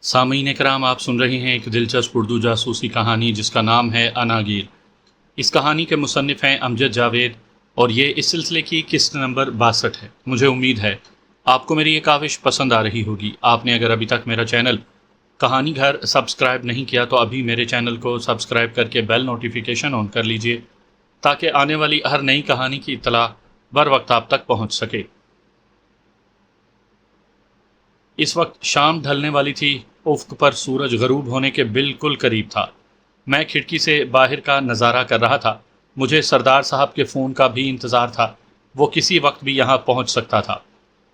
سامعین کرام، آپ سن رہے ہیں ایک دلچسپ اردو جاسوسی کہانی جس کا نام ہے اناگیر۔ اس کہانی کے مصنف ہیں امجد جاوید اور یہ اس سلسلے کی قسط نمبر 62 ہے۔ مجھے امید ہے آپ کو میری یہ کاوش پسند آ رہی ہوگی۔ آپ نے اگر ابھی تک میرا چینل کہانی گھر سبسکرائب نہیں کیا تو ابھی میرے چینل کو سبسکرائب کر کے بیل نوٹیفیکیشن آن کر لیجئے تاکہ آنے والی ہر نئی کہانی کی اطلاع بر وقت آپ تک پہنچ سکے۔ اس وقت شام ڈھلنے والی تھی، افق پر سورج غروب ہونے کے بالکل قریب تھا۔ میں کھڑکی سے باہر کا نظارہ کر رہا تھا۔ مجھے سردار صاحب کے فون کا بھی انتظار تھا، وہ کسی وقت بھی یہاں پہنچ سکتا تھا۔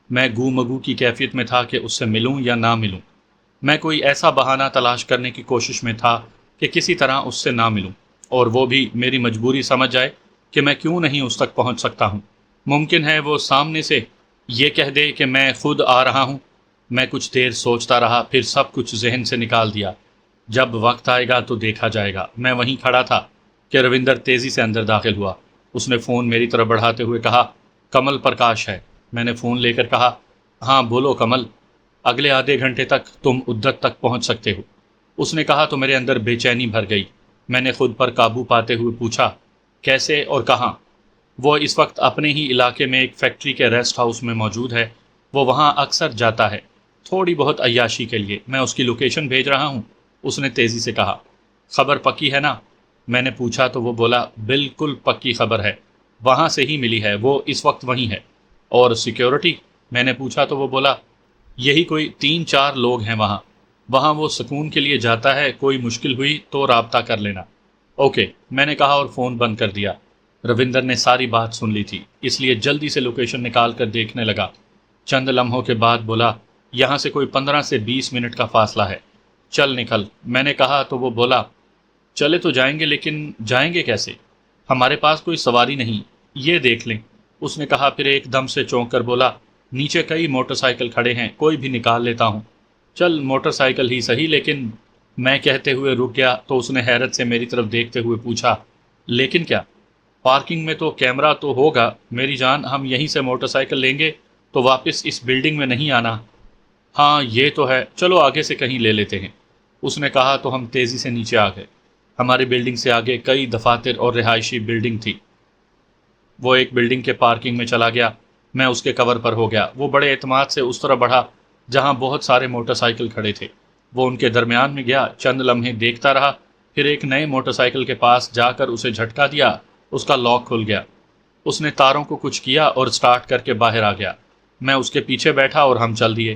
میں گو مگو کی کیفیت میں تھا کہ اس سے ملوں یا نہ ملوں۔ میں کوئی ایسا بہانہ تلاش کرنے کی کوشش میں تھا کہ کسی طرح اس سے نہ ملوں، اور وہ بھی میری مجبوری سمجھ جائے کہ میں کیوں نہیں اس تک پہنچ سکتا ہوں۔ ممکن ہے وہ سامنے سے یہ کہہ دے کہ میں خود آ رہا ہوں۔ میں کچھ دیر سوچتا رہا، پھر سب کچھ ذہن سے نکال دیا۔ جب وقت آئے گا تو دیکھا جائے گا۔ میں وہیں کھڑا تھا کہ روندر تیزی سے اندر داخل ہوا۔ اس نے فون میری طرف بڑھاتے ہوئے کہا، کمل پرکاش ہے۔ میں نے فون لے کر کہا، ہاں بولو کمل، اگلے آدھے گھنٹے تک تم ادت تک پہنچ سکتے ہو۔ اس نے کہا تو میرے اندر بے چینی بھر گئی۔ میں نے خود پر قابو پاتے ہوئے پوچھا، کیسے اور کہاں؟ وہ اس وقت اپنے ہی علاقے میں ایک فیکٹری کے ریسٹ ہاؤس میں موجود ہے۔ وہ وہاں اکثر جاتا ہے، تھوڑی بہت عیاشی کے لیے۔ میں اس کی لوکیشن بھیج رہا ہوں۔ اس نے تیزی سے کہا، خبر پکی ہے نا؟ میں نے پوچھا تو وہ بولا، بالکل پکی خبر ہے، وہاں سے ہی ملی ہے، وہ اس وقت وہیں ہے۔ اور سیکیورٹی؟ میں نے پوچھا تو وہ بولا، یہی کوئی 3-4 لوگ ہیں وہاں وہ سکون کے لیے جاتا ہے، کوئی مشکل ہوئی تو رابطہ کر لینا۔ اوکے، میں نے کہا اور فون بند کر دیا۔ روندر نے ساری بات سن لی تھی، اس لیے جلدی سے لوکیشن نکال کر دیکھنے لگا۔ چند لمحوں کے بعد بولا، یہاں سے کوئی 15 سے 20 منٹ کا فاصلہ ہے، چل نکل۔ میں نے کہا تو وہ بولا، چلے تو جائیں گے لیکن جائیں گے کیسے؟ ہمارے پاس کوئی سواری نہیں، یہ دیکھ لیں۔ اس نے کہا، پھر ایک دم سے چونک کر بولا، نیچے کئی موٹر سائیکل کھڑے ہیں، کوئی بھی نکال لیتا ہوں۔ چل موٹر سائیکل ہی صحیح، لیکن میں کہتے ہوئے رک گیا تو اس نے حیرت سے میری طرف دیکھتے ہوئے پوچھا، لیکن کیا؟ پارکنگ میں تو کیمرہ تو ہوگا میری جان، ہم یہیں سے موٹر سائیکل لیں گے تو واپس اس بلڈنگ میں نہیں آنا۔ ہاں یہ تو ہے، چلو آگے سے کہیں لے لیتے ہیں۔ اس نے کہا تو ہم تیزی سے نیچے آ گئے۔ ہماری بلڈنگ سے آگے کئی دفاتر اور رہائشی بلڈنگ تھی۔ وہ ایک بلڈنگ کے پارکنگ میں چلا گیا، میں اس کے کور پر ہو گیا۔ وہ بڑے اعتماد سے اس طرح بڑھا جہاں بہت سارے موٹر سائیکل کھڑے تھے۔ وہ ان کے درمیان میں گیا، چند لمحے دیکھتا رہا، پھر ایک نئے موٹر سائیکل کے پاس جا کر اسے جھٹکا دیا، اس کا لاک کھل گیا۔ اس نے تاروں کو کچھ کیا اور سٹارٹ کر کے باہر آ گیا۔ میں اس کے پیچھے بیٹھا اور ہم چل دیے۔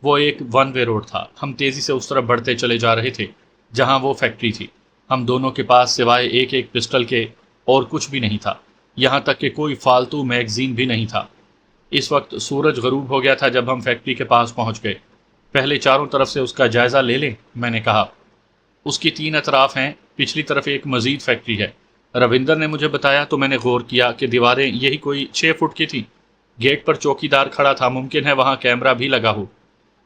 وہ ایک ون وے روڈ تھا۔ ہم تیزی سے اس طرف بڑھتے چلے جا رہے تھے جہاں وہ فیکٹری تھی۔ ہم دونوں کے پاس سوائے ایک پسٹل کے اور کچھ بھی نہیں تھا، یہاں تک کہ کوئی فالتو میگزین بھی نہیں تھا۔ اس وقت سورج غروب ہو گیا تھا جب ہم فیکٹری کے پاس پہنچ گئے۔ پہلے چاروں طرف سے اس کا جائزہ لے لیں، میں نے کہا۔ اس کی 3 اطراف ہیں، پچھلی طرف ایک مزید فیکٹری ہے۔ روندر نے مجھے بتایا تو میں نے غور کیا کہ دیواریں یہی کوئی 6 فٹ کی تھیں۔ گیٹ پر چوکی دار کھڑا تھا، ممکن ہے وہاں کیمرہ بھی لگا ہو۔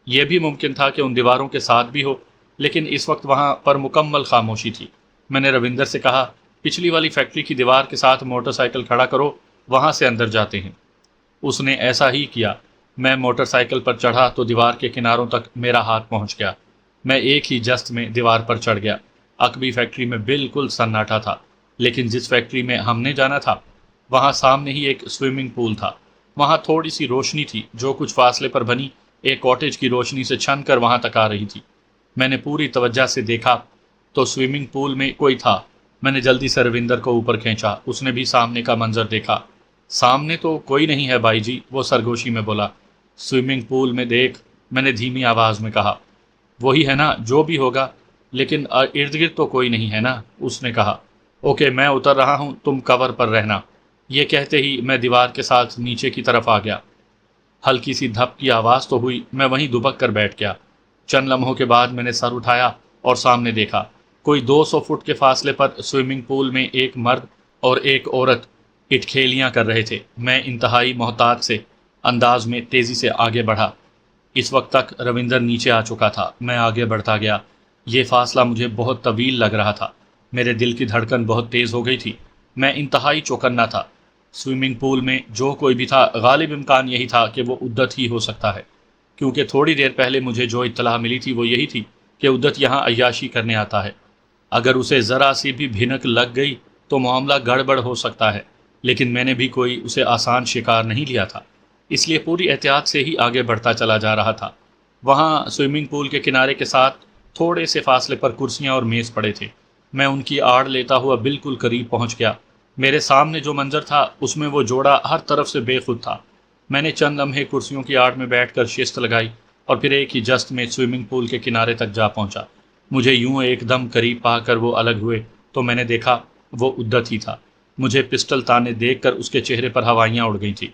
یہ بھی ممکن تھا کہ ان دیواروں کے ساتھ بھی ہو، لیکن اس وقت وہاں پر مکمل خاموشی تھی۔ میں نے روندر سے کہا، پچھلی والی فیکٹری کی دیوار کے ساتھ موٹر سائیکل کھڑا کرو، وہاں سے اندر جاتے ہیں۔ اس نے ایسا ہی کیا۔ میں موٹر سائیکل پر چڑھا تو دیوار کے کناروں تک میرا ہاتھ پہنچ گیا۔ میں ایک ہی جست میں دیوار پر چڑھ گیا۔ عقبی فیکٹری میں بالکل سناٹا تھا، لیکن جس فیکٹری میں ہم نے جانا تھا وہاں سامنے ہی ایک سوئمنگ پول تھا۔ وہاں تھوڑی سی روشنی تھی جو کچھ فاصلے پر بنی ایک کاٹیج کی روشنی سے چھن کر وہاں تک آ رہی تھی۔ میں نے پوری توجہ سے دیکھا تو سوئمنگ پول میں کوئی تھا۔ میں نے جلدی سے روندر کو اوپر کھینچا، اس نے بھی سامنے کا منظر دیکھا۔ سامنے تو کوئی نہیں ہے بھائی جی، وہ سرگوشی میں بولا۔ سوئمنگ پول میں دیکھ، میں نے دھیمی آواز میں کہا۔ وہی ہے نا جو بھی ہوگا، لیکن ارد گرد تو کوئی نہیں ہے نا، اس نے کہا۔ اوکے میں اتر رہا ہوں، تم کور پر رہنا۔ یہ کہتے ہی میں دیوار کے ساتھ نیچے کی طرف آ گیا۔ ہلکی سی دھپ کی آواز تو ہوئی، میں وہیں دبک کر بیٹھ گیا۔ چند لمحوں کے بعد میں نے سر اٹھایا اور سامنے دیکھا۔ کوئی 200 فٹ کے فاصلے پر سوئمنگ پول میں ایک مرد اور ایک عورت اٹکھیلیاں کر رہے تھے۔ میں انتہائی محتاط سے انداز میں تیزی سے آگے بڑھا۔ اس وقت تک روندر نیچے آ چکا تھا۔ میں آگے بڑھتا گیا۔ یہ فاصلہ مجھے بہت طویل لگ رہا تھا۔ میرے دل کی دھڑکن بہت تیز ہو گئی تھی۔ میں انتہائی چوکنا تھا۔ سوئمنگ پول میں جو کوئی بھی تھا، غالب امکان یہی تھا کہ وہ ادت ہی ہو سکتا ہے، کیونکہ تھوڑی دیر پہلے مجھے جو اطلاع ملی تھی وہ یہی تھی کہ عدت یہاں عیاشی کرنے آتا ہے۔ اگر اسے ذرا سی بھی بھنک لگ گئی تو معاملہ گڑبڑ ہو سکتا ہے، لیکن میں نے بھی کوئی اسے آسان شکار نہیں لیا تھا، اس لیے پوری احتیاط سے ہی آگے بڑھتا چلا جا رہا تھا۔ وہاں سوئمنگ پول کے کنارے کے ساتھ تھوڑے سے فاصلے پر کرسیاں اور میز پڑے تھے۔ میں ان کی آڑ لیتا ہوا بالکل قریب پہنچ گیا۔ میرے سامنے جو منظر تھا اس میں وہ جوڑا ہر طرف سے بے خود تھا۔ میں نے چند لمحے کرسیوں کی آڑ میں بیٹھ کر شست لگائی اور پھر ایک ہی جست میں سوئمنگ پول کے کنارے تک جا پہنچا۔ مجھے یوں ایک دم قریب پا کر وہ الگ ہوئے تو میں نے دیکھا وہ عدت ہی تھا۔ مجھے پسٹل تانے دیکھ کر اس کے چہرے پر ہوائیاں اڑ گئی تھیں۔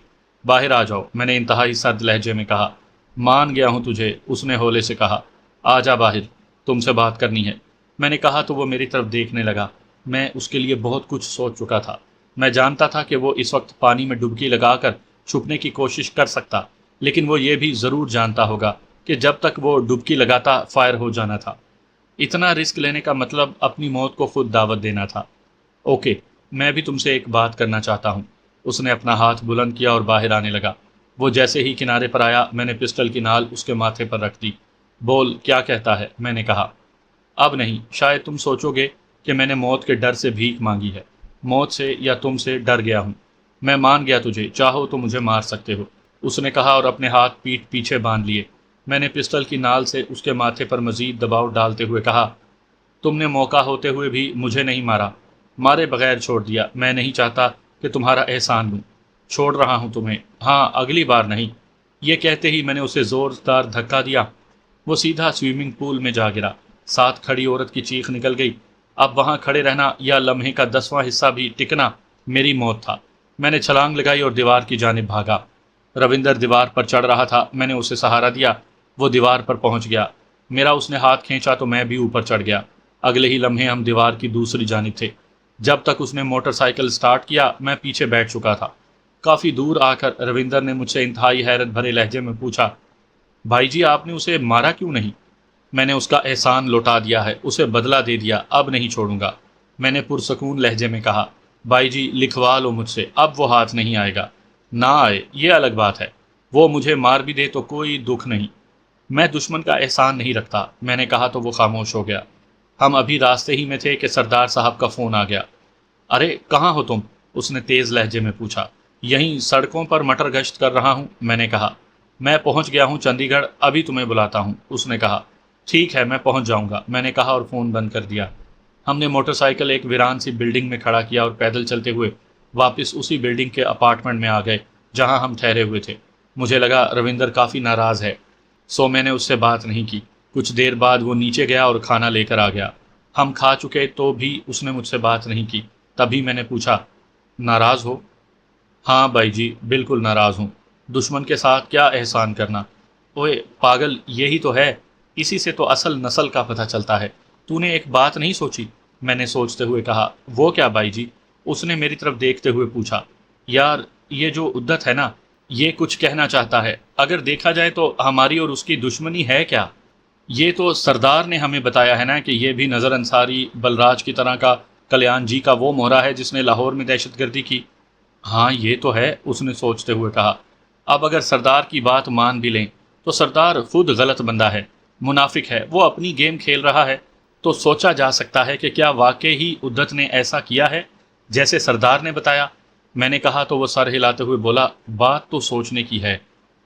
باہر آ جاؤ، میں نے انتہائی سرد لہجے میں کہا۔ مان گیا ہوں تجھے، اس نے ہولے سے کہا۔ آ جا باہر، تم سے بات کرنی ہے، میں نے کہا تو وہ میری طرف دیکھنے لگا۔ میں اس کے لیے بہت کچھ سوچ چکا تھا۔ میں جانتا تھا کہ وہ اس وقت پانی میں ڈبکی لگا کر چھپنے کی کوشش کر سکتا، لیکن وہ یہ بھی ضرور جانتا ہوگا کہ جب تک وہ ڈبکی لگاتا فائر ہو جانا تھا۔ اتنا رسک لینے کا مطلب اپنی موت کو خود دعوت دینا تھا۔ اوکے، میں بھی تم سے ایک بات کرنا چاہتا ہوں۔ اس نے اپنا ہاتھ بلند کیا اور باہر آنے لگا۔ وہ جیسے ہی کنارے پر آیا میں نے پسٹل کی نال اس کے ماتھے پر رکھ دی۔ بول، کیا کہتا ہے؟ میں نے کہا۔ اب نہیں، شاید تم سوچو گے کہ میں نے موت کے ڈر سے بھیک مانگی ہے۔ موت سے یا تم سے ڈر گیا ہوں۔ میں مان گیا تجھے، چاہو تو مجھے مار سکتے ہو، اس نے کہا اور اپنے ہاتھ پیٹھ پیچھے باندھ لیے۔ میں نے پسٹل کی نال سے اس کے ماتھے پر مزید دباؤ ڈالتے ہوئے کہا، تم نے موقع ہوتے ہوئے بھی مجھے نہیں مارا، مارے بغیر چھوڑ دیا۔ میں نہیں چاہتا کہ تمہارا احسان لوں، چھوڑ رہا ہوں تمہیں، ہاں اگلی بار نہیں۔ یہ کہتے ہی میں نے اسے زوردار دھکا دیا۔ وہ سیدھا سوئمنگ پول میں جا گرا۔ ساتھ کھڑی عورت کی چیخ نکل گئی۔ اب وہاں کھڑے رہنا یا لمحے کا 10واں حصہ بھی ٹکنا میری موت تھا۔ میں نے چھلانگ لگائی اور دیوار کی جانب بھاگا۔ روندر دیوار پر چڑھ رہا تھا، میں نے اسے سہارا دیا۔ وہ دیوار پر پہنچ گیا۔ میرا اس نے ہاتھ کھینچا تو میں بھی اوپر چڑھ گیا۔ اگلے ہی لمحے ہم دیوار کی دوسری جانب تھے۔ جب تک اس نے موٹر سائیکل سٹارٹ کیا میں پیچھے بیٹھ چکا تھا۔ کافی دور آ کر روندر نے مجھ سے انتہائی حیرت بھرے لہجے میں پوچھا، بھائی جی آپ نے اسے مارا کیوں نہیں؟ میں نے اس کا احسان لوٹا دیا ہے، اسے بدلہ دے دیا، اب نہیں چھوڑوں گا، میں نے پرسکون لہجے میں کہا۔ بھائی جی لکھوا لو مجھ سے، اب وہ ہاتھ نہیں آئے گا۔ نہ آئے یہ الگ بات ہے، وہ مجھے مار بھی دے تو کوئی دکھ نہیں، میں دشمن کا احسان نہیں رکھتا، میں نے کہا تو وہ خاموش ہو گیا۔ ہم ابھی راستے ہی میں تھے کہ سردار صاحب کا فون آ گیا۔ ارے کہاں ہو تم؟ اس نے تیز لہجے میں پوچھا۔ یہیں سڑکوں پر مٹر گشت کر رہا ہوں، میں نے کہا۔ میں پہنچ گیا ہوں چندی گڑھ، ابھی تمہیں بلاتا ہوں، اس نے کہا۔ ٹھیک ہے میں پہنچ جاؤں گا، میں نے کہا اور فون بند کر دیا۔ ہم نے موٹر سائیکل ایک ویران سی بلڈنگ میں کھڑا کیا اور پیدل چلتے ہوئے واپس اسی بلڈنگ کے اپارٹمنٹ میں آ گئے جہاں ہم ٹھہرے ہوئے تھے۔ مجھے لگا روندر کافی ناراض ہے، سو میں نے اس سے بات نہیں کی۔ کچھ دیر بعد وہ نیچے گیا اور کھانا لے کر آ گیا۔ ہم کھا چکے تو بھی اس نے مجھ سے بات نہیں کی۔ تبھی میں نے پوچھا، ناراض ہو؟ ہاں بھائی جی بالکل ناراض ہوں، دشمن کے ساتھ کیا احسان کرنا۔ اوئے پاگل، یہی تو ہے، اسی سے تو اصل نسل کا پتہ چلتا ہے۔ تو نے ایک بات نہیں سوچی؟ میں نے سوچتے ہوئے کہا۔ وہ کیا بھائی جی؟ اس نے میری طرف دیکھتے ہوئے پوچھا۔ یار یہ جو عدت ہے نا، یہ کچھ کہنا چاہتا ہے۔ اگر دیکھا جائے تو ہماری اور اس کی دشمنی ہے کیا؟ یہ تو سردار نے ہمیں بتایا ہے نا کہ یہ بھی نظر انصاری بلراج کی طرح کا کلیان جی کا وہ مہرا ہے جس نے لاہور میں دہشت گردی کی۔ ہاں یہ تو ہے، اس نے سوچتے ہوئے کہا۔ اب اگر سردار کی بات مان بھی لیں تو سردار خود غلط بندہ ہے، منافق ہے، وہ اپنی گیم کھیل رہا ہے۔ تو سوچا جا سکتا ہے کہ کیا واقعی ہی عدت نے ایسا کیا ہے جیسے سردار نے بتایا؟ میں نے کہا تو وہ سر ہلاتے ہوئے بولا، بات تو سوچنے کی ہے،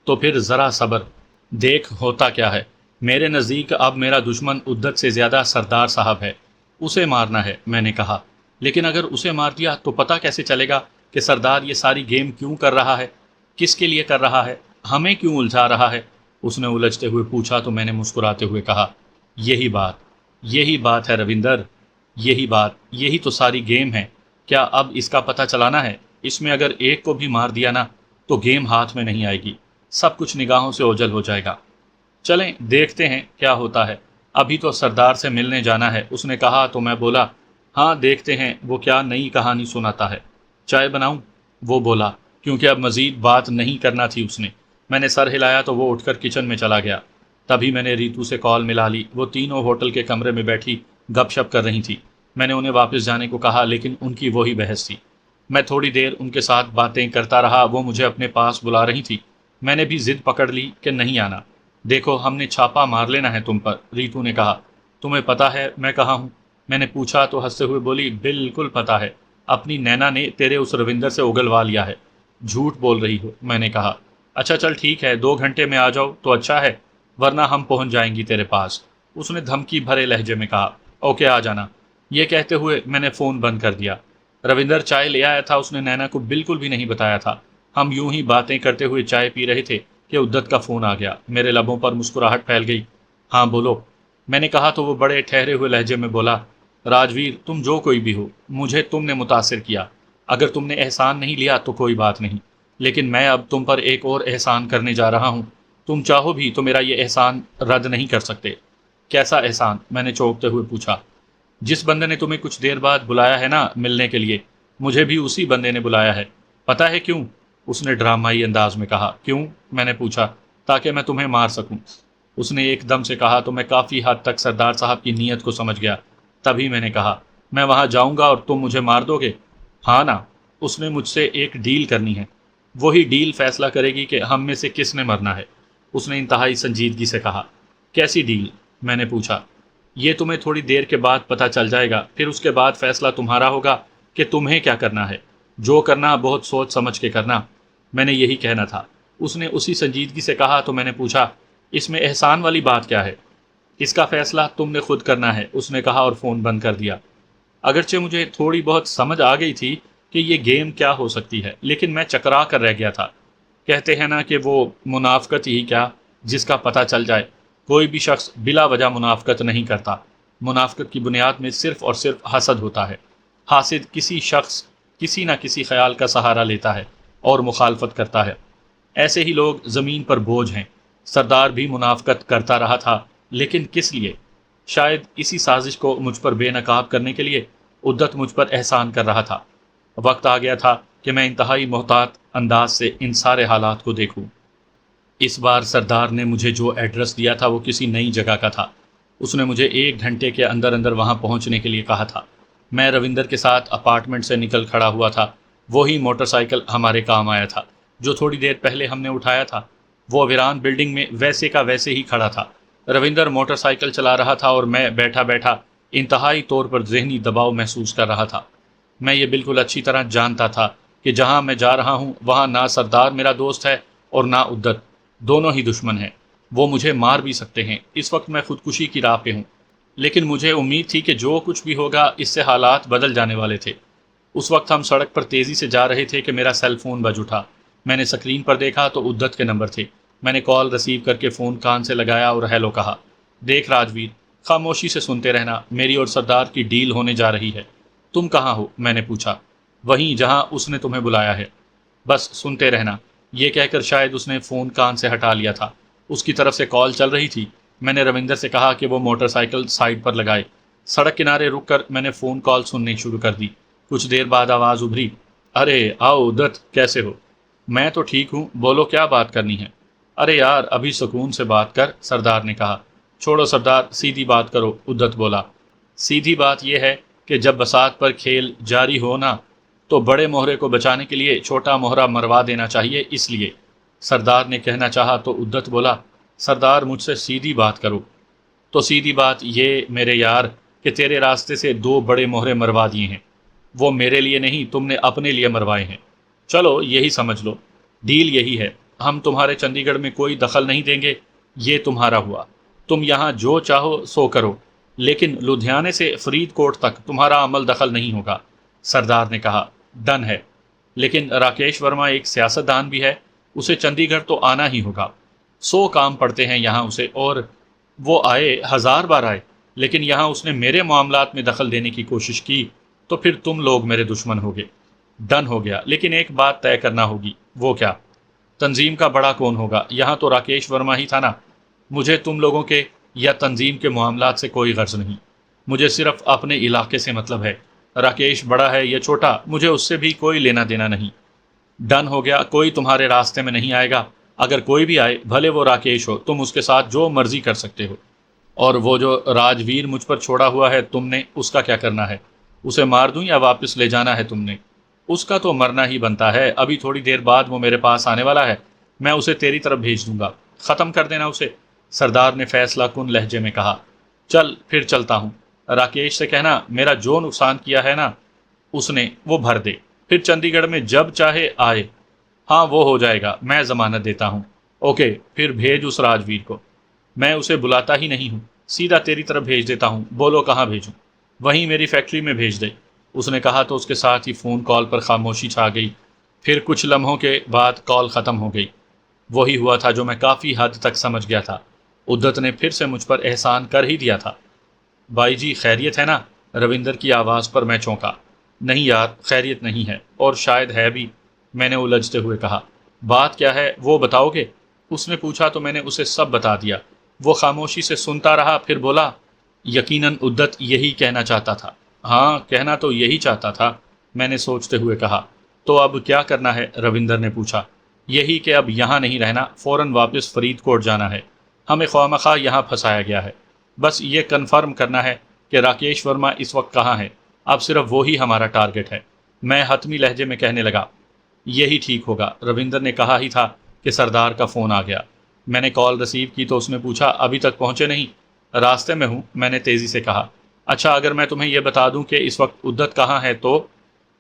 تو پھر ذرا صبر، دیکھ ہوتا کیا ہے۔ میرے نزدیک اب میرا دشمن عدت سے زیادہ سردار صاحب ہے، اسے مارنا ہے، میں نے کہا۔ لیکن اگر اسے مار دیا تو پتہ کیسے چلے گا کہ سردار یہ ساری گیم کیوں کر رہا ہے، کس کے لیے کر رہا ہے، ہمیں کیوں الجھا رہا ہے؟ اس نے الجھتے ہوئے پوچھا تو میں نے مسکراتے ہوئے کہا، یہی بات ہے روندر، یہی بات، یہی تو ساری گیم ہے۔ کیا اب اس کا پتہ چلانا ہے؟ اس میں اگر ایک کو بھی مار دیا نا تو گیم ہاتھ میں نہیں آئے گی، سب کچھ نگاہوں سے اوجھل ہو جائے گا۔ چلیں دیکھتے ہیں کیا ہوتا ہے، ابھی تو سردار سے ملنے جانا ہے، اس نے کہا تو میں بولا، ہاں دیکھتے ہیں وہ کیا نئی کہانی سناتا ہے۔ چائے بناؤں؟ وہ بولا، کیونکہ اب مزید بات نہیں کرنا تھی اس نے۔ میں نے سر ہلایا تو وہ اٹھ کر کچن میں چلا گیا۔ تبھی میں نے ریتو سے کال ملا لی، وہ تینوں ہوٹل کے کمرے میں بیٹھی گپ شپ کر رہی تھی۔ میں نے انہیں واپس جانے کو کہا لیکن ان کی وہی بحث تھی۔ میں تھوڑی دیر ان کے ساتھ باتیں کرتا رہا، وہ مجھے اپنے پاس بلا رہی تھی۔ میں نے بھی ضد پکڑ لی کہ نہیں آنا۔ دیکھو ہم نے چھاپا مار لینا ہے تم پر، ریتو نے کہا۔ تمہیں پتا ہے میں کہاں ہوں؟ میں نے پوچھا تو ہنستے ہوئے بولی، بالکل پتا ہے، اپنی نینا نے تیرے اس روندر سے اگلوا لیا ہے۔ جھوٹ بول رہی ہو، میں نے کہا۔ اچھا چل ٹھیک ہے، 2 گھنٹے میں آ جاؤ تو اچھا ہے، ورنہ ہم پہنچ جائیں گی تیرے پاس، اس نے دھمکی بھرے لہجے میں کہا۔ اوکے آ جانا۔ یہ کہتے ہوئے میں نے فون بند کر دیا۔ روندر چائے لے آیا تھا، اس نے نینا کو بالکل بھی نہیں بتایا تھا۔ ہم یوں ہی باتیں کرتے ہوئے چائے پی رہے تھے کہ عدت کا فون آ گیا۔ میرے لبوں پر مسکراہٹ پھیل گئی۔ ہاں بولو، میں نے کہا تو وہ بڑے ٹھہرے ہوئے لہجے میں بولا، راجویر تم جو کوئی بھی ہو، مجھے تم نے متاثر کیا۔ اگر تم نے احسان نہیں لیا تو کوئی بات نہیں، لیکن میں اب تم پر ایک اور احسان کرنے جا رہا ہوں۔ تم چاہو بھی تو میرا یہ احسان رد نہیں کر سکتے۔ کیسا احسان؟ میں نے چونکتے ہوئے پوچھا۔ جس بندے نے تمہیں کچھ دیر بعد بلایا ہے نا ملنے کے لیے، مجھے بھی اسی بندے نے بلایا ہے۔ پتہ ہے کیوں؟ اس نے ڈرامائی انداز میں کہا۔ کیوں؟ میں نے پوچھا۔ تاکہ میں تمہیں مار سکوں، اس نے ایک دم سے کہا تو میں کافی حد تک سردار صاحب کی نیت کو سمجھ گیا۔ تبھی میں نے کہا، میں وہاں جاؤں گا اور تم مجھے مار دو گے؟ ہاں نا، اس نے مجھ سے ایک ڈیل کرنی ہے، وہی ڈیل فیصلہ کرے گی کہ ہم میں سے کس نے مرنا ہے، اس نے انتہائی سنجیدگی سے کہا۔ کیسی ڈیل؟ میں نے پوچھا۔ یہ تمہیں تھوڑی دیر کے بعد پتہ چل جائے گا، پھر اس کے بعد فیصلہ تمہارا ہوگا کہ تمہیں کیا کرنا ہے۔ جو کرنا بہت سوچ سمجھ کے کرنا۔ میں نے یہی کہنا تھا، اس نے اسی سنجیدگی سے کہا تو میں نے پوچھا، اس میں احسان والی بات کیا ہے؟ اس کا فیصلہ تم نے خود کرنا ہے، اس نے کہا اور فون بند کر دیا۔ اگرچہ مجھے تھوڑی بہت سمجھ آ گئی تھی کہ یہ گیم کیا ہو سکتی ہے، لیکن میں چکرا کر رہ گیا تھا۔ کہتے ہیں نا کہ وہ منافقت ہی کیا جس کا پتہ چل جائے۔ کوئی بھی شخص بلا وجہ منافقت نہیں کرتا۔ منافقت کی بنیاد میں صرف اور صرف حسد ہوتا ہے۔ حاسد کسی شخص کسی نہ کسی خیال کا سہارا لیتا ہے اور مخالفت کرتا ہے۔ ایسے ہی لوگ زمین پر بوجھ ہیں۔ سردار بھی منافقت کرتا رہا تھا، لیکن کس لیے؟ شاید اسی سازش کو مجھ پر بے نقاب کرنے کے لیے عدت مجھ پر احسان کر رہا تھا۔ وقت آ گیا تھا کہ میں انتہائی محتاط انداز سے ان سارے حالات کو دیکھوں۔ اس بار سردار نے مجھے جو ایڈریس دیا تھا وہ کسی نئی جگہ کا تھا۔ اس نے مجھے 1 گھنٹے کے اندر اندر وہاں پہنچنے کے لیے کہا تھا۔ میں روندر کے ساتھ اپارٹمنٹ سے نکل کھڑا ہوا تھا۔ وہی موٹر سائیکل ہمارے کام آیا تھا جو تھوڑی دیر پہلے ہم نے اٹھایا تھا۔ وہ ویران بلڈنگ میں ویسے کا ویسے ہی کھڑا تھا۔ روندر موٹر سائیکل چلا رہا تھا اور میں بیٹھا بیٹھا انتہائی طور پر ذہنی دباؤ محسوس کر رہا تھا۔ میں یہ بالکل اچھی طرح جانتا تھا کہ جہاں میں جا رہا ہوں وہاں نہ سردار میرا دوست ہے اور نہ عدت، دونوں ہی دشمن ہیں۔ وہ مجھے مار بھی سکتے ہیں۔ اس وقت میں خودکشی کی راہ پہ ہوں، لیکن مجھے امید تھی کہ جو کچھ بھی ہوگا اس سے حالات بدل جانے والے تھے۔ اس وقت ہم سڑک پر تیزی سے جا رہے تھے کہ میرا سیل فون بج اٹھا۔ میں نے سکرین پر دیکھا تو عدت کے نمبر تھے۔ میں نے کال ریسیو کر کے فون کان سے لگایا اور ہیلو کہا۔ دیکھ راجویر، خاموشی سے سنتے رہنا، میری اور سردار کی ڈیل ہونے جا رہی ہے۔ تم کہاں ہو؟ میں نے پوچھا۔ وہیں جہاں اس نے تمہیں بلایا ہے، بس سنتے رہنا۔ یہ کہہ کر شاید اس نے فون کان سے ہٹا لیا تھا۔ اس کی طرف سے کال چل رہی تھی۔ میں نے روندر سے کہا کہ وہ موٹر سائیکل سائڈ پر لگائے۔ سڑک کنارے رک کر میں نے فون کال سننی شروع کر دی۔ کچھ دیر بعد آواز ابھری، ارے آؤ عدت، کیسے ہو؟ میں تو ٹھیک ہوں، بولو کیا بات کرنی ہے؟ ارے یار ابھی سکون سے بات کر، سردار نے کہا۔ چھوڑو سردار، سیدھی بات کرو، عدت بولا۔ سیدھی بات یہ ہے کہ جب بساط پر کھیل جاری ہو نا تو بڑے مہرے کو بچانے کے لیے چھوٹا مہرہ مروا دینا چاہیے، اس لیے، سردار نے کہنا چاہا تو عدت بولا، سردار مجھ سے سیدھی بات کرو۔ تو سیدھی بات یہ میرے یار کہ تیرے راستے سے 2 بڑے مہرے مروا دیے ہیں۔ وہ میرے لیے نہیں، تم نے اپنے لیے مروائے ہیں۔ چلو یہی سمجھ لو، ڈیل یہی ہے، ہم تمہارے چنڈی گڑھ میں کوئی دخل نہیں دیں گے، یہ تمہارا ہوا، تم یہاں جو چاہو سو کرو، لیکن لدھیانے سے فرید کوٹ تک تمہارا عمل دخل نہیں ہوگا، سردار نے کہا۔ ڈن ہے، لیکن راکیش ورما ایک سیاست دان بھی ہے، اسے چنڈی گڑھ تو آنا ہی ہوگا۔ 100 کام پڑتے ہیں یہاں اسے، اور وہ آئے 1000 بار آئے، لیکن یہاں اس نے میرے معاملات میں دخل دینے کی کوشش کی تو پھر تم لوگ میرے دشمن ہوگے۔ ڈن ہو گیا، لیکن ایک بات طے کرنا ہوگی۔ وہ کیا؟ تنظیم کا بڑا کون ہوگا؟ یہاں تو راکیش ورما ہی تھا نا۔ مجھے تم لوگوں کے یا تنظیم کے معاملات سے کوئی غرض نہیں، مجھے صرف اپنے علاقے سے مطلب ہے۔ راکیش بڑا ہے یا چھوٹا، مجھے اس سے بھی کوئی لینا دینا نہیں۔ ڈن ہو گیا، کوئی تمہارے راستے میں نہیں آئے گا۔ اگر کوئی بھی آئے، بھلے وہ راکیش ہو، تم اس کے ساتھ جو مرضی کر سکتے ہو۔ اور وہ جو راجویر مجھ پر چھوڑا ہوا ہے تم نے، اس کا کیا کرنا ہے؟ اسے مار دوں یا واپس لے جانا ہے تم نے؟ اس کا تو مرنا ہی بنتا ہے، ابھی تھوڑی دیر بعد وہ میرے پاس آنے والا ہے، میں اسے تیری طرف بھیج دوں گا، ختم کر دینا اسے۔ سردار نے فیصلہ کن لہجے میں کہا۔ چل پھر چلتا ہوں، راکیش سے کہنا میرا جو نقصان کیا ہے نا اس نے وہ بھر دے، پھر چندی گڑھ میں جب چاہے آئے۔ ہاں وہ ہو جائے گا، میں ضمانت دیتا ہوں۔ اوکے پھر بھیج اس راجویر کو۔ میں اسے بلاتا ہی نہیں ہوں، سیدھا تیری طرف بھیج دیتا ہوں، بولو کہاں بھیجوں؟ وہیں میری فیکٹری میں بھیج دے، اس نے کہا تو اس کے ساتھ ہی فون کال پر خاموشی چھا گئی۔ پھر کچھ لمحوں کے بعد کال ختم ہو گئی۔ وہی ہوا تھا جو میں کافی حد تک سمجھ گیا تھا، عدت نے پھر سے مجھ پر احسان کر ہی دیا تھا۔ بھائی جی خیریت ہے نا؟ روندر کی آواز پر میں چونکا۔ نہیں یار خیریت نہیں ہے، اور شاید ہے بھی، میں نے الجھتے ہوئے کہا۔ بات کیا ہے وہ بتاؤ گے؟ اس نے پوچھا تو میں نے اسے سب بتا دیا۔ وہ خاموشی سے سنتا رہا، پھر بولا، یقیناً عدت یہی کہنا چاہتا تھا۔ ہاں کہنا تو یہی چاہتا تھا، میں نے سوچتے ہوئے کہا۔ تو اب کیا کرنا ہے؟ روندر نے پوچھا۔ یہی کہ اب یہاں نہیں رہنا، فوراً واپس فرید کوٹ جانا ہے، ہمیں خواہ مخواہ یہاں پھنسایا گیا ہے۔ بس یہ کنفرم کرنا ہے کہ راکیش ورما اس وقت کہاں ہے، اب صرف وہی ہمارا ٹارگٹ ہے۔ میں حتمی لہجے میں کہنے لگا۔ یہی ٹھیک ہوگا، روندر نے کہا ہی تھا کہ سردار کا فون آ گیا۔ میں نے کال ریسیو کی تو اس نے پوچھا، ابھی تک پہنچے نہیں؟ راستے میں ہوں، میں نے تیزی سے کہا۔ اچھا اگر میں تمہیں یہ بتا دوں کہ اس وقت عدت کہاں ہے تو؟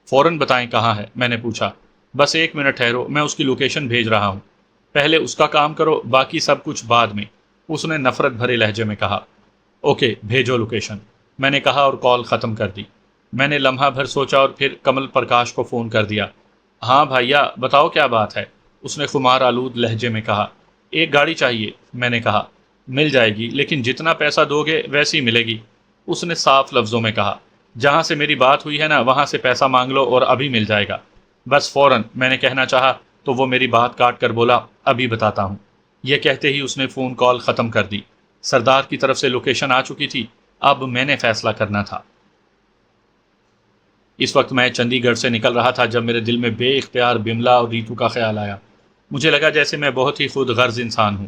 فوراً بتائیں کہاں ہے، میں نے پوچھا۔ بس ایک منٹ ٹھہرو، میں اس کی لوکیشن بھیج رہا ہوں، پہلے اس کا کام کرو، باقی سب کچھ بعد میں، اس نے نفرت بھرے لہجے میں کہا۔ اوکے بھیجو لوکیشن، میں نے کہا اور کال ختم کر دی۔ میں نے لمحہ بھر سوچا اور پھر کمل پرکاش کو فون کر دیا۔ ہاں بھائیا بتاؤ کیا بات ہے، اس نے خمار آلود لہجے میں کہا۔ ایک گاڑی چاہیے، میں نے کہا۔ مل جائے گی، لیکن جتنا پیسہ دو گے ویسی ملے گی، اس نے صاف لفظوں میں کہا۔ جہاں سے میری بات ہوئی ہے نا وہاں سے پیسہ مانگ لو اور ابھی مل جائے گا۔ بس فوراً، میں نے کہنا چاہا تو وہ میری بات کاٹ کر بولا، ابھی بتاتا ہوں۔ یہ کہتے ہی اس نے فون کال ختم کر دی۔ سردار کی طرف سے لوکیشن آ چکی تھی، اب میں نے فیصلہ کرنا تھا۔ اس وقت میں چندی گڑھ سے نکل رہا تھا جب میرے دل میں بے اختیار بملا اور ریتو کا خیال آیا۔ مجھے لگا جیسے میں بہت ہی خود غرض انسان ہوں،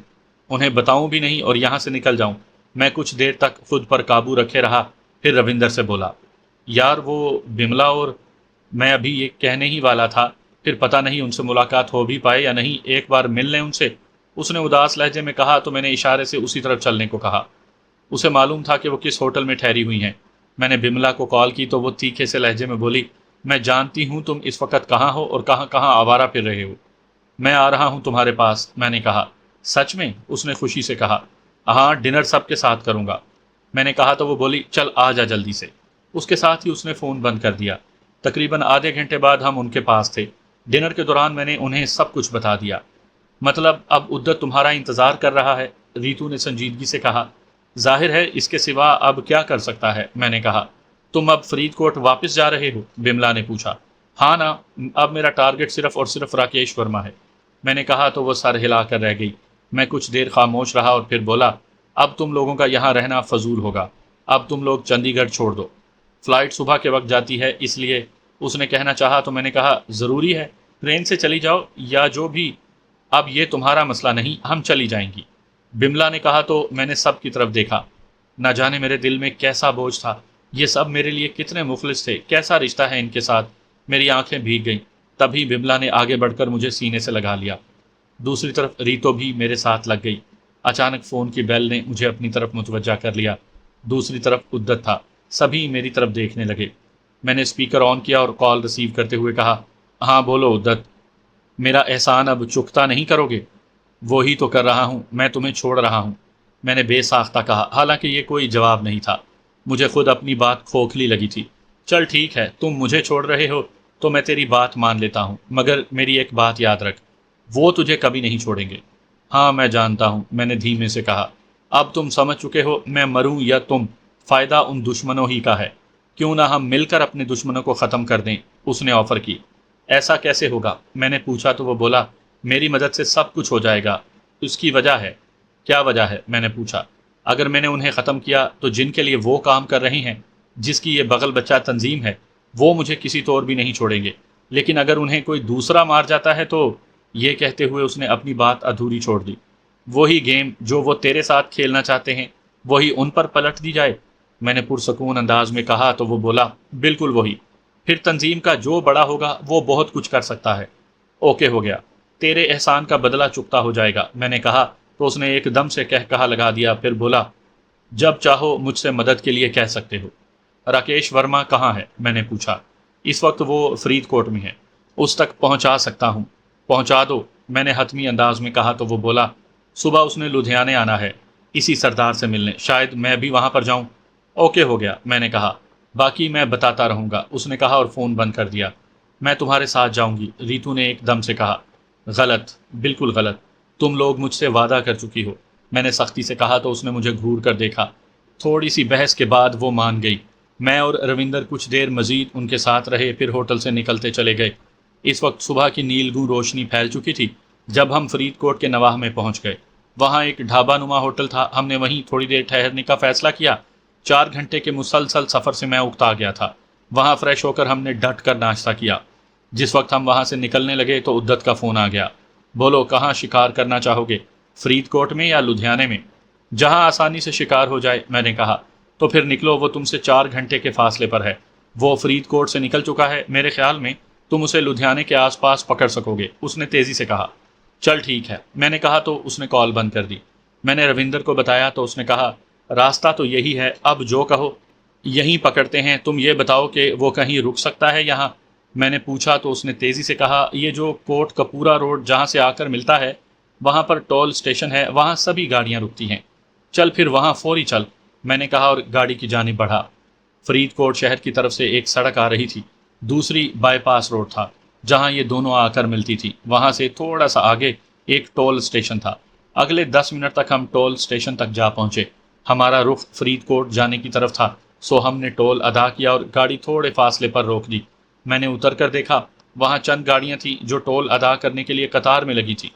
انہیں بتاؤں بھی نہیں اور یہاں سے نکل جاؤں۔ میں کچھ دیر تک خود پر قابو رکھے رہا، پھر روندر سے بولا، یار وہ بملا اور میں ابھی یہ کہنے ہی والا تھا، پھر پتہ نہیں ان سے ملاقات ہو بھی پائے یا نہیں، ایک بار مل لیں ان سے، اس نے اداس لہجے میں کہا تو میں نے اشارے سے اسی طرف چلنے کو کہا۔ اسے معلوم تھا کہ وہ کس ہوٹل میں ٹھہری ہوئی ہیں۔ میں نے بملا کو کال کی تو وہ تیکھے سے لہجے میں بولی، میں جانتی ہوں تم اس وقت کہاں ہو اور کہاں کہاں آوارہ پھر رہے ہو، میں آ رہا ہوں تمہارے پاس، میں نے کہا۔ سچ میں؟ اس نے خوشی سے کہا۔ ہاں ڈنر سب کے ساتھ کروں گا، میں نے کہا تو وہ بولی، چل آ جا جلدی سے۔ اس کے ساتھ ہی اس نے فون بند کر دیا۔ تقریباً آدھے گھنٹے بعد ہم ان کے پاس تھے۔ ڈنر کے دوران میں نے انہیں سب کچھ بتا دیا۔ مطلب اب عدت تمہارا انتظار کر رہا ہے، ریتو نے سنجیدگی سے کہا۔ ظاہر ہے اس کے سوا اب کیا کر سکتا ہے، میں نے کہا۔ تم اب فرید کوٹ واپس جا رہے ہو؟ بملا نے پوچھا۔ ہاں نا، اب میرا ٹارگٹ صرف اور صرف راکیش ورما ہے، میں نے کہا تو وہ سر ہلا کر رہ گئی۔ میں کچھ دیر خاموش رہا اور پھر بولا، اب تم لوگوں کا یہاں رہنا فضول ہوگا، اب تم لوگ چندی گڑھ چھوڑ دو، فلائٹ صبح کے وقت جاتی ہے اس لیے۔ اس نے کہنا چاہا تو میں نے کہا، ضروری ہے، ٹرین سے چلی جاؤ یا جو بھی، اب یہ تمہارا مسئلہ نہیں، ہم چلی جائیں گی، بملا نے کہا تو میں نے سب کی طرف دیکھا۔ نہ جانے میرے دل میں کیسا بوجھ تھا، یہ سب میرے لیے کتنے مخلص تھے، کیسا رشتہ ہے ان کے ساتھ، میری آنکھیں بھیگ گئیں۔ تبھی بملا نے آگے بڑھ کر مجھے سینے سے لگا لیا۔ دوسری طرف ریتو بھی میرے ساتھ لگ گئی۔ اچانک فون کی بیل نے مجھے اپنی طرف متوجہ کر لیا۔ دوسری طرف عدت تھا، سبھی میری طرف دیکھنے لگے۔ میں نے اسپیکر آن کیا اور کال ریسیو کرتے ہوئے کہا، ہاں بولو عدت، میرا احسان اب چکتا نہیں کرو گے؟ وہی تو کر رہا ہوں، میں تمہیں چھوڑ رہا ہوں، میں نے بے ساختہ کہا، حالانکہ یہ کوئی جواب نہیں تھا، مجھے خود اپنی بات کھوکھلی لگی تھی۔ چل ٹھیک ہے، تم مجھے چھوڑ رہے ہو تو میں تیری بات مان لیتا ہوں، مگر میری ایک بات یاد رکھ، وہ تجھے کبھی نہیں چھوڑیں گے۔ ہاں میں جانتا ہوں، میں نے دھیمے سے کہا۔ اب تم سمجھ چکے ہو، میں مروں یا تم، فائدہ ان دشمنوں ہی کا ہے، کیوں نہ ہم مل کر اپنے دشمنوں کو ختم کر دیں، اس نے آفر کی۔ ایسا کیسے ہوگا، میں نے پوچھا تو وہ بولا، میری مدد سے سب کچھ ہو جائے گا، اس کی وجہ ہے۔ کیا وجہ ہے، میں نے پوچھا۔ اگر میں نے انہیں ختم کیا تو جن کے لیے وہ کام کر رہے ہیں، جس کی یہ بغل بچہ تنظیم ہے، وہ مجھے کسی طور بھی نہیں چھوڑیں گے، لیکن اگر انہیں کوئی دوسرا مار جاتا ہے تو، یہ کہتے ہوئے اس نے اپنی بات ادھوری چھوڑ دی۔ وہی گیم جو وہ تیرے ساتھ کھیلنا چاہتے ہیں، وہی ان پر پلٹ دی جائے، میں نے پرسکون انداز میں کہا تو وہ بولا، بالکل وہی، پھر تنظیم کا جو بڑا ہوگا وہ بہت کچھ کر سکتا ہے۔ اوکے ہو گیا، تیرے احسان کا بدلہ چکتا ہو جائے گا، میں نے کہا تو اس نے ایک دم سے کہا لگا دیا، پھر بولا، جب چاہو مجھ سے مدد کے لیے کہہ سکتے ہو۔ راکیش ورما کہاں ہے؟ میں نے پوچھا۔ اس وقت وہ فرید کوٹ میں ہے، اس تک پہنچا سکتا ہوں۔ پہنچا دو، میں نے حتمی انداز میں کہا تو وہ بولا، صبح اس نے لدھیانے آنا ہے اسی سردار سے ملنے، شاید میں بھی وہاں پر جاؤں۔ اوکے ہو گیا، میں نے کہا، باقی میں بتاتا رہوں گا، اس نے کہا اور فون بند کر دیا۔ میں تمہارے ساتھ جاؤں گی، ریتو نے ایک دم سے کہا۔ غلط، بالکل غلط، تم لوگ مجھ سے وعدہ کر چکی ہو، میں نے سختی سے کہا تو اس نے مجھے گھور کر دیکھا۔ تھوڑی سی بحث کے بعد وہ مان گئی۔ میں اور روندر کچھ دیر مزید ان کے ساتھ رہے، پھر ہوٹل سے نکلتے چلے گئے۔ اس وقت صبح کی نیلگوں روشنی پھیل چکی تھی جب ہم فرید کوٹ کے نواح میں پہنچ گئے۔ وہاں ایک ڈھابا نما ہوٹل تھا، ہم نے وہیں تھوڑی دیر ٹھہرنے کا فیصلہ کیا۔ 4 گھنٹے کے مسلسل سفر سے میں اکتا گیا تھا۔ وہاں فریش ہو کر ہم نے ڈٹ کر ناشتہ کیا۔ جس وقت ہم وہاں سے نکلنے لگے تو عدت کا فون آ گیا۔ بولو، کہاں شکار کرنا چاہو گے، فرید کوٹ میں یا لدھیانے میں؟ جہاں آسانی سے شکار ہو جائے، میں نے کہا۔ تو پھر نکلو، وہ تم سے 4 گھنٹے کے فاصلے پر ہے۔ وہ فرید کوٹ سے نکل چکا ہے، میرے خیال میں تم اسے لدھیانے کے آس پاس پکڑ سکو گے، اس نے تیزی سے کہا۔ چل ٹھیک ہے، میں نے کہا تو اس نے کال بند کر دی۔ میں نے روندر کو بتایا تو اس نے کہا، راستہ تو یہی ہے، اب جو کہو یہیں پکڑتے ہیں، تم یہ بتاؤ کہ وہ کہیں رک سکتا ہے یہاں؟ میں نے پوچھا تو اس نے تیزی سے کہا، یہ جو کوٹ کپورا روڈ جہاں سے آ کر ملتا ہے وہاں پر ٹول اسٹیشن ہے، وہاں سبھی گاڑیاں رکتی ہیں، چل پھر وہاں فوری چل، میں نے کہا اور گاڑی کی جانب بڑھا۔ فرید کوٹ شہر کی طرف سے ایک سڑک آ رہی تھی، دوسری بائی پاس روڈ تھا جہاں یہ دونوں آ کر ملتی تھی، وہاں سے تھوڑا سا آگے ایک ٹول اسٹیشن تھا۔ اگلے 10 منٹ تک ہم ٹول اسٹیشن تک جا پہنچے۔ ہمارا رخ فرید کوٹ جانے کی طرف تھا، سو ہم نے ٹول ادا کیا اور گاڑی تھوڑے فاصلے پر روک دی۔ میں نے اتر کر دیکھا، وہاں چند گاڑیاں تھیں جو ٹول ادا کرنے کے لیے قطار میں لگی تھی۔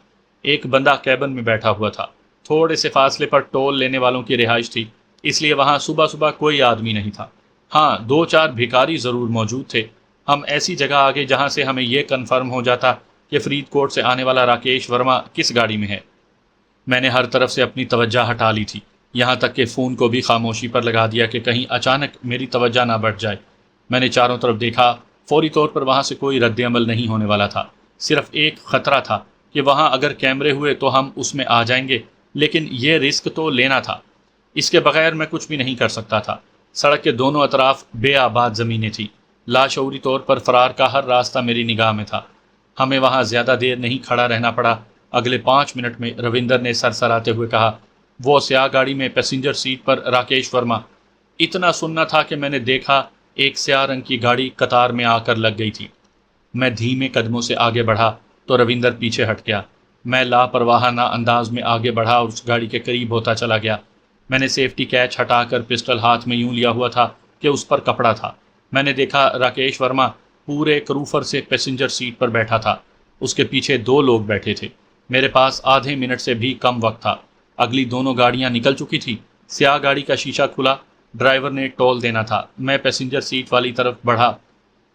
ایک بندہ کیبن میں بیٹھا ہوا تھا۔ تھوڑے سے فاصلے پر ٹول لینے والوں کی رہائش تھی، اس لیے وہاں صبح صبح کوئی آدمی نہیں تھا۔ ہاں، 2-4 بھکاری ضرور موجود تھے۔ ہم ایسی جگہ آگے جہاں سے ہمیں یہ کنفرم ہو جاتا کہ فرید کوٹ سے آنے والا راکیش ورما کس گاڑی میں ہے۔ میں نے ہر طرف سے اپنی توجہ ہٹا لی تھی، یہاں تک کہ فون کو بھی خاموشی پر لگا دیا کہ کہیں اچانک میری توجہ نہ بٹ جائے۔ میں نے چاروں طرف دیکھا، فوری طور پر وہاں سے کوئی رد عمل نہیں ہونے والا تھا۔ صرف ایک خطرہ تھا کہ وہاں اگر کیمرے ہوئے تو ہم اس میں آ جائیں گے، لیکن یہ رسک تو لینا تھا، اس کے بغیر میں کچھ بھی نہیں کر سکتا تھا۔ سڑک کے دونوں اطراف بے آباد زمینیں تھیں، لاشعوری طور پر فرار کا ہر راستہ میری نگاہ میں تھا۔ ہمیں وہاں زیادہ دیر نہیں کھڑا رہنا پڑا۔ اگلے 5 منٹ میں روندر نے سرسراتے ہوئے کہا، وہ سیاہ گاڑی میں پیسنجر سیٹ پر راکیش ورما۔ اتنا سننا تھا کہ میں نے دیکھا ایک سیاہ رنگ کی گاڑی قطار میں آ کر لگ گئی تھی۔ میں دھیمے قدموں سے آگے بڑھا تو روندر پیچھے ہٹ گیا۔ میں لاپرواہانہ انداز میں آگے بڑھا اور اس گاڑی کے قریب ہوتا چلا گیا۔ میں نے سیفٹی کیچ ہٹا کر پسٹل ہاتھ میں یوں لیا ہوا تھا کہ اس پر کپڑا تھا۔ میں نے دیکھا راکیش ورما پورے کروفر سے پیسنجر سیٹ پر بیٹھا تھا، اس کے پیچھے 2 لوگ بیٹھے تھے۔ میرے پاس آدھے منٹ سے بھی کم وقت تھا۔ اگلی دونوں گاڑیاں نکل چکی تھی۔ سیاہ گاڑی کا شیشہ کھلا، ڈرائیور نے ٹول دینا تھا۔ میں پیسنجر سیٹ والی طرف بڑھا،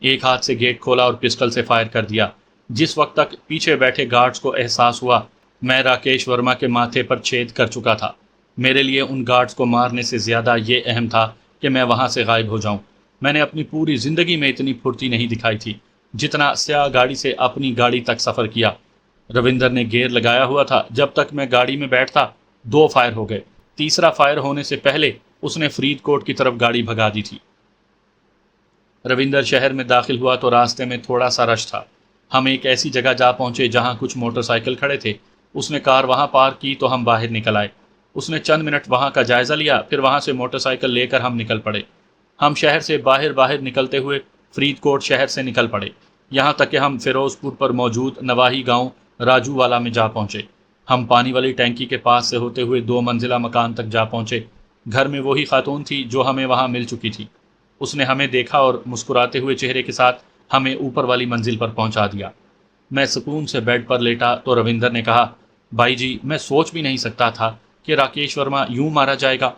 ایک ہاتھ سے گیٹ کھولا اور پسٹل سے فائر کر دیا۔ جس وقت تک پیچھے بیٹھے گارڈز کو احساس ہوا میں راکیش ورما کے ماتھے پر چھید کر چکا تھا، میرے لیے ان گارڈز کو مارنے سے زیادہ یہ اہم تھا کہ میں وہاں سے غائب ہو جاؤں۔ میں نے اپنی پوری زندگی میں اتنی پھرتی نہیں دکھائی تھی جتنا سیاہ گاڑی سے اپنی گاڑی تک سفر کیا۔ روندر نے گیئر لگایا ہوا تھا۔ جب تک میں گاڑی میں بیٹھتا 2 فائر ہو گئے۔ تیسرا فائر ہونے سے پہلے اس نے فرید کوٹ کی طرف گاڑی بھگا دی تھی۔ روندر شہر میں داخل ہوا تو راستے میں تھوڑا سا رش تھا۔ ہم ایک ایسی جگہ جا پہنچے جہاں کچھ موٹر سائیکل کھڑے تھے۔ اس نے کار وہاں پارک کی تو ہم باہر نکل آئے۔ اس نے چند منٹ وہاں کا جائزہ لیا، پھر وہاں سے موٹر سائیکل لے کر ہم نکل پڑے۔ ہم شہر سے باہر نکلتے ہوئے فرید کوٹ شہر سے نکل پڑے، یہاں تک کہ ہم فیروز پور پر موجود نواحی گاؤں راجو والا میں جا پہنچے۔ ہم پانی والی ٹینکی کے پاس سے ہوتے ہوئے 2 منزلہ مکان تک جا پہنچے۔ گھر میں وہی خاتون تھی جو ہمیں وہاں مل چکی تھی۔ اس نے ہمیں دیکھا اور مسکراتے ہوئے چہرے کے ساتھ ہمیں اوپر والی منزل پر پہنچا دیا۔ میں سکون سے بیڈ پر لیٹا تو روندر نے کہا، بھائی جی، میں سوچ بھی نہیں سکتا تھا کہ راکیش ورما یوں مارا جائے گا۔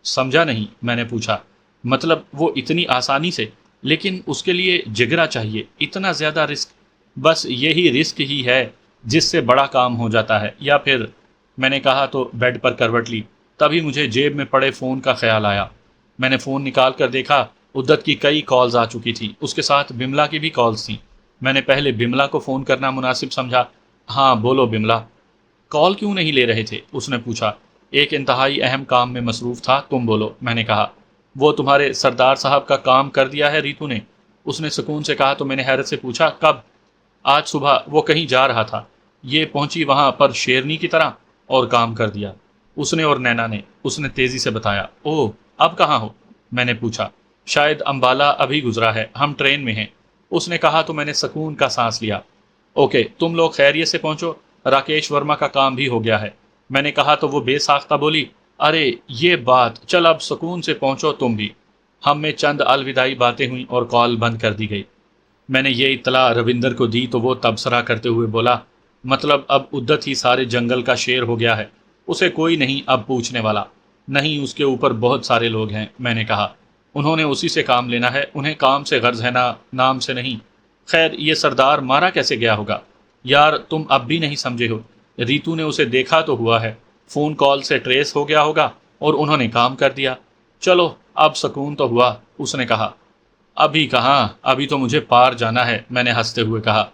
سمجھا نہیں؟ میں نے پوچھا۔ مطلب وہ اتنی آسانی سے، لیکن اس کے لیے جگرا چاہیے، اتنا زیادہ رسک۔ بس یہی رسک ہی ہے جس سے بڑا کام ہو جاتا ہے، یا پھر، میں نے کہا تو بیڈ پر کروٹ لی۔ تبھی مجھے جیب میں پڑے فون کا خیال آیا۔ میں نے فون نکال کر دیکھا، عدت کی کئی کالز آ چکی تھی، اس کے ساتھ بملا کی بھی کالز تھیں۔ میں نے پہلے بملا کو فون کرنا مناسب سمجھا۔ ہاں بولو بملا۔ کال کیوں نہیں لے رہے تھے؟ اس نے پوچھا۔ ایک انتہائی اہم کام میں مصروف تھا، تم بولو، میں نے کہا۔ وہ تمہارے سردار صاحب کا کام کر دیا ہے ریتو نے؟ اس نے سکون سے کہا تو میں نے حیرت سے پوچھا، کب؟ آج صبح وہ کہیں جا رہا تھا، یہ پہنچی وہاں پر شیرنی کی طرح اور کام کر دیا اس نے اور نینا نے، اس نے تیزی سے بتایا۔ اوہ، اب کہاں ہو؟ میں نے پوچھا۔ شاید امبالہ ابھی گزرا ہے، ہم ٹرین میں ہیں، اس نے کہا تو میں نے سکون کا سانس لیا۔ اوکے، تم لوگ خیریت سے پہنچو، راکیش ورما کا کام بھی ہو گیا ہے، میں نے کہا تو وہ بے ساختہ بولی، ارے یہ بات، چل اب سکون سے پہنچو تم بھی۔ ہم میں چند الوداعی باتیں ہوئیں اور کال بند کر دی گئی۔ میں نے یہ اطلاع روندر کو دی تو وہ تبصرہ کرتے ہوئے بولا، مطلب اب عدت ہی سارے جنگل کا شیر ہو گیا ہے، اسے کوئی نہیں اب پوچھنے والا؟ نہیں، اس کے اوپر بہت سارے لوگ ہیں، میں نے کہا، انہوں نے اسی سے کام لینا ہے، انہیں کام سے غرض ہے نا، نام سے نہیں۔ خیر، یہ سردار مارا کیسے گیا ہوگا؟ یار تم اب بھی نہیں سمجھے ہو، ریتو نے اسے دیکھا تو ہوا ہے، فون کال سے ٹریس ہو گیا ہوگا اور انہوں نے کام کر دیا۔ چلو اب سکون تو ہوا، اس نے کہا۔ ابھی کہاں، ابھی تو مجھے پار جانا ہے، میں نے ہنستے ہوئے کہا۔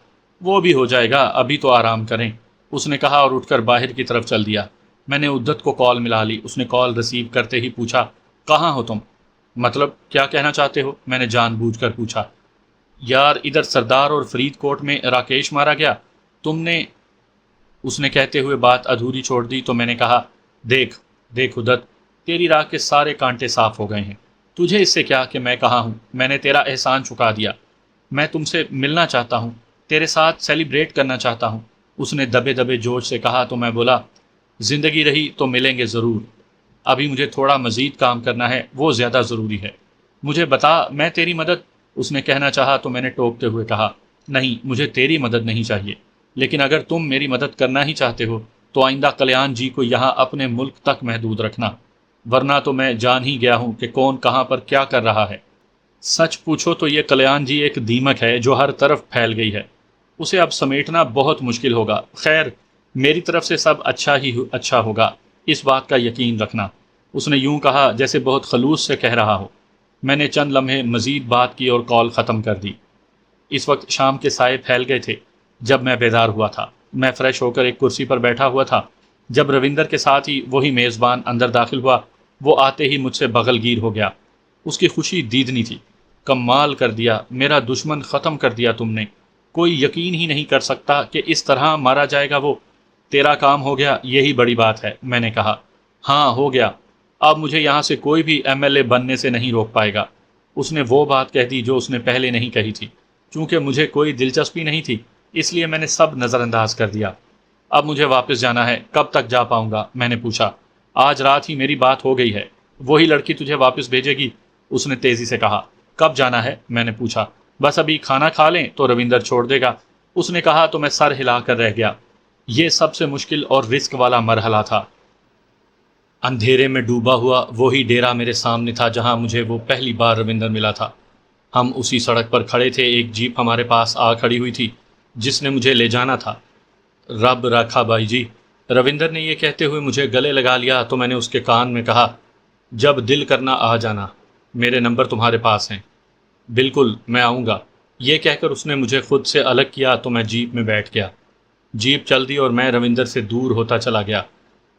وہ بھی ہو جائے گا، ابھی تو آرام کریں، اس نے کہا اور اٹھ کر باہر کی طرف چل دیا۔ میں نے عدت کو کال ملا لی، اس نے کال ریسیو کرتے ہی پوچھا، کہاں ہو تم؟ مطلب کیا کہنا چاہتے ہو؟ میں نے جان بوجھ کر پوچھا۔ یار ادھر سردار اور فرید کوٹ میں راکیش مارا گیا، تم نے، اس نے کہتے ہوئے بات ادھوری چھوڑ دی تو میں نے کہا، دیکھ عدت، تیری راہ کے سارے کانٹے صاف ہو گئے ہیں، تجھے اس سے کیا کہ میں کہاں ہوں؟ میں نے تیرا احسان چکا دیا، میں تم سے ملنا چاہتا ہوں، تیرے ساتھ سیلیبریٹ کرنا چاہتا ہوں، اس نے دبے دبے جوش سے کہا تو میں بولا، زندگی رہی تو ملیں گے ضرور، ابھی مجھے تھوڑا مزید کام کرنا ہے، وہ زیادہ ضروری ہے، مجھے بتا میں تیری مدد، اس نے کہنا چاہا تو میں نے ٹوکتے ہوئے کہا، نہیں مجھے تیری مدد نہیں چاہیے، لیکن اگر تم میری مدد کرنا ہی چاہتے ہو تو آئندہ کلیان جی کو یہاں اپنے ملک تک محدود رکھنا، ورنہ تو میں جان ہی گیا ہوں کہ کون کہاں پر کیا کر رہا ہے۔ سچ پوچھو تو یہ کلیان جی ایک دیمک ہے جو ہر طرف پھیل گئی ہے، اسے اب سمیٹنا بہت مشکل ہوگا۔ خیر، میری طرف سے سب اچھا ہوگا، اس بات کا یقین رکھنا، اس نے یوں کہا جیسے بہت خلوص سے کہہ رہا ہو۔ میں نے چند لمحے مزید بات کی اور کال ختم کر دی۔ اس وقت شام کے سائے پھیل گئے تھے جب میں بیدار ہوا تھا۔ میں فریش ہو کر ایک کرسی پر بیٹھا ہوا تھا جب روندر کے ساتھ ہی وہی میزبان اندر داخل ہوا۔ وہ آتے ہی مجھ سے بغل گیر ہو گیا، اس کی خوشی دیدنی تھی۔ کمال کر دیا، میرا دشمن ختم کر دیا تم نے، کوئی یقین ہی نہیں کر سکتا کہ اس طرح مارا جائے گا وہ، تیرا کام ہو گیا، یہی بڑی بات ہے، میں نے کہا۔ ہاں ہو گیا، اب مجھے یہاں سے کوئی بھی MLA بننے سے نہیں روک پائے گا، اس نے وہ بات کہہ دی جو اس نے پہلے نہیں کہی تھی۔ چونکہ مجھے کوئی دلچسپی نہیں تھی اس لیے میں نے سب نظر انداز کر دیا۔ اب مجھے واپس جانا ہے، کب تک جا پاؤں گا؟ میں نے پوچھا۔ آج رات ہی میری بات ہو گئی ہے، وہی لڑکی تجھے واپس بھیجے گی، اس نے تیزی سے کہا۔ کب جانا ہے؟ میں نے پوچھا۔ بس ابھی کھانا کھا لیں تو روندر چھوڑ دے گا، اس نے کہا تو میں سر ہلا کر رہ گیا۔ یہ سب سے مشکل اور رسک والا مرحلہ تھا۔ اندھیرے میں ڈوبا ہوا وہی ڈیرا میرے سامنے تھا جہاں مجھے وہ پہلی بار روندر ملا تھا۔ ہم اسی سڑک پر کھڑے تھے، ایک جیپ ہمارے پاس آ کھڑی ہوئی تھی جس نے مجھے لے جانا تھا۔ رب رکھا بھائی جی، روندر نے یہ کہتے ہوئے مجھے گلے لگا لیا تو میں نے اس کے کان میں کہا، جب دل کرنا آ جانا، میرے نمبر تمہارے پاس ہیں۔ بالکل، میں آؤں گا، یہ کہہ کر اس نے مجھے خود سے الگ کیا تو میں جیپ میں بیٹھ گیا۔ جیپ چل دی اور میں روندر سے دور ہوتا چلا گیا۔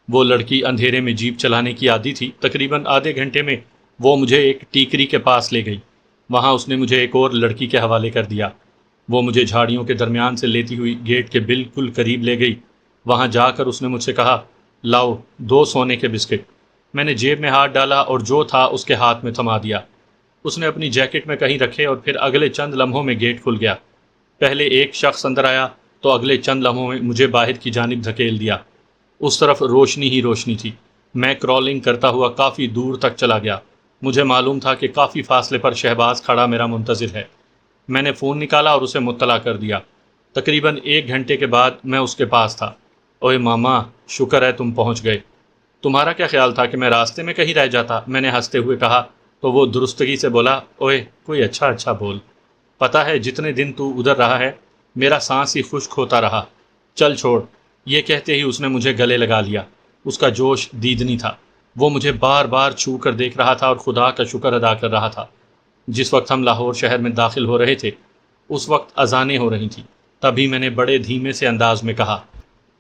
وہ لڑکی اندھیرے میں جیپ چلانے کی عادی تھی۔ تقریباً آدھے گھنٹے میں وہ مجھے ایک ٹیکری کے پاس لے گئی، وہاں اس نے مجھے ایک اور لڑکی کے حوالے کر دیا۔ وہ مجھے جھاڑیوں کے درمیان سے لیتی ہوئی گیٹ کے بالکل قریب لے گئی۔ وہاں جا کر اس نے مجھ سے کہا، لاؤ 2 سونے کے بسکٹ۔ میں نے جیب میں ہاتھ ڈالا اور جو تھا اس کے ہاتھ میں تھما دیا۔ اس نے اپنی جیکٹ میں کہیں رکھے اور پھر اگلے چند لمحوں میں گیٹ کھل گیا۔ پہلے ایک شخص اندر آیا تو اگلے چند لمحوں میں مجھے باہر کی جانب دھکیل دیا۔ اس طرف روشنی ہی روشنی تھی۔ میں کرالنگ کرتا ہوا کافی دور تک چلا گیا۔ مجھے معلوم تھا کہ کافی فاصلے پر شہباز کھڑا میرا منتظر ہے۔ میں نے فون نکالا اور اسے مطلع کر دیا۔ تقریباً 1 گھنٹے کے بعد میں اس کے پاس تھا۔ اوئے ماما، شکر ہے تم پہنچ گئے، تمہارا کیا خیال تھا کہ میں راستے میں کہیں رہ جاتا؟ میں نے ہنستے ہوئے کہا تو وہ درستگی سے بولا، اوئے کوئی اچھا بول، پتہ ہے جتنے دن تو ادھر رہا ہے میرا سانس ہی خشک ہوتا رہا، چل چھوڑ۔ یہ کہتے ہی اس نے مجھے گلے لگا لیا۔ اس کا جوش دیدنی تھا، وہ مجھے بار بار چھو کر دیکھ رہا تھا اور خدا کا شکر ادا کر رہا تھا۔ جس وقت ہم لاہور شہر میں داخل ہو رہے تھے اس وقت اذانیں ہو رہی تھیں۔ تبھی میں نے بڑے دھیمے سے انداز میں کہا،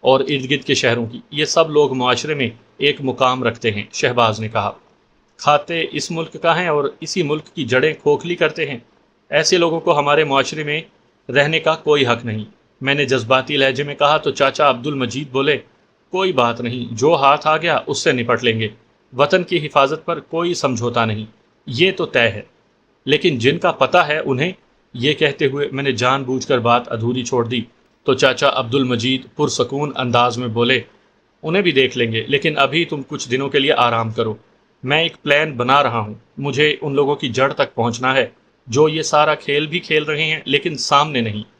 اور ارد گرد کے شہروں کی، یہ سب لوگ معاشرے میں ایک مقام رکھتے ہیں، شہباز نے کہا۔ کھاتے اس ملک کا ہیں اور اسی ملک کی جڑیں کھوکھلی کرتے ہیں۔ ایسے لوگوں کو ہمارے معاشرے میں رہنے کا کوئی حق نہیں۔ میں نے جذباتی لہجے میں کہا تو چاچا عبد المجید بولے، کوئی بات نہیں، جو ہاتھ آ گیا اس سے نپٹ لیں گے، وطن کی حفاظت پر کوئی سمجھوتا نہیں، یہ تو طے ہے۔ لیکن جن کا پتہ ہے انہیں، یہ کہتے ہوئے میں نے جان بوجھ کر بات ادھوری چھوڑ دی تو چاچا عبد المجید پرسکون انداز میں بولے، انہیں بھی دیکھ لیں گے، لیکن ابھی تم کچھ دنوں کے لیے آرام کرو، میں ایک پلان بنا رہا ہوں، مجھے ان لوگوں کی جڑ تک پہنچنا ہے جو یہ سارا کھیل بھی کھیل رہے ہیں لیکن سامنے نہیں۔